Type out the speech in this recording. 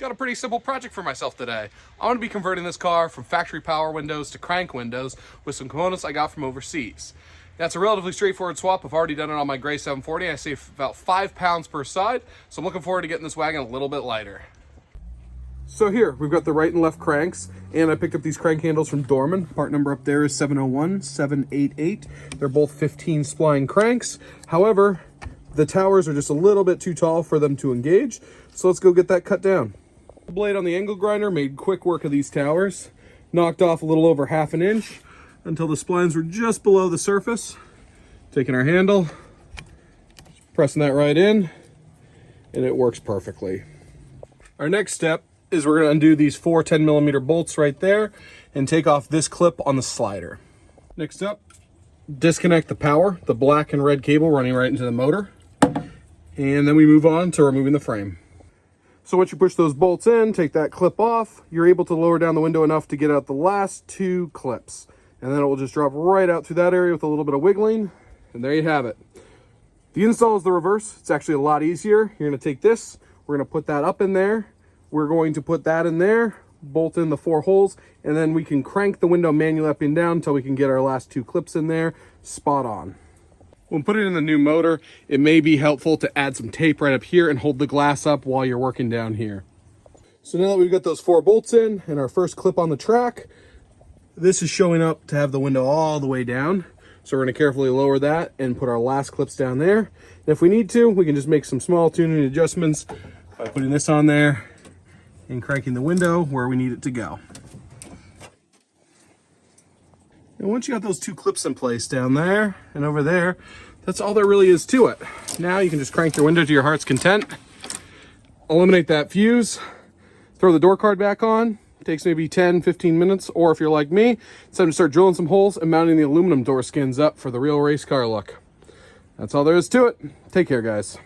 Got a pretty simple project for myself today. I'm going to be converting this car from factory power windows to crank windows with some components I got from overseas. That's a relatively straightforward swap. I've already done it on my gray 740. I save about 5 pounds per side, so I'm looking forward to getting this wagon a little bit lighter. So here, we've got the right and left cranks, and I picked up these crank handles from Dorman. Part number up there is 701-788. They're both 15 spline cranks. However, the towers are just a little bit too tall for them to engage, so let's go get that cut down. The blade on the angle grinder made quick work of these towers, knocked off a little over 1/2 inch until the splines were just below the surface. Taking our handle, pressing that right in, and it works perfectly. Our next step is we're going to undo these 4 10mm bolts right there and take off this clip on the slider. Next up, disconnect the power, the black and red cable running right into the motor, and then we move on to removing the frame. So once you push those bolts in, take that clip off, you're able to lower down the window enough to get out the last 2 clips. And then it will just drop right out through that area with a little bit of wiggling. And there you have it. The install is the reverse. It's actually a lot easier. You're going to take this, we're going to put that up in there. We're going to put that in there, bolt in the 4 holes, and then we can crank the window manually up and down until we can get our last 2 clips in there, spot on. When putting in the new motor, it may be helpful to add some tape right up here and hold the glass up while you're working down here. So now that we've got those 4 bolts in and our first clip on the track, this is showing up to have the window all the way down. So we're going to carefully lower that and put our last clips down there. And if we need to, we can just make some small tuning adjustments by putting this on there and cranking the window where we need it to go. And once you got those 2 clips in place down there and over there, that's all there really is to it. Now you can just crank your window to your heart's content, eliminate that fuse, throw the door card back on. It takes maybe 10-15 minutes, or if you're like me, it's time to start drilling some holes and mounting the aluminum door skins up for the real race car look. That's all there is to it. Take care, guys.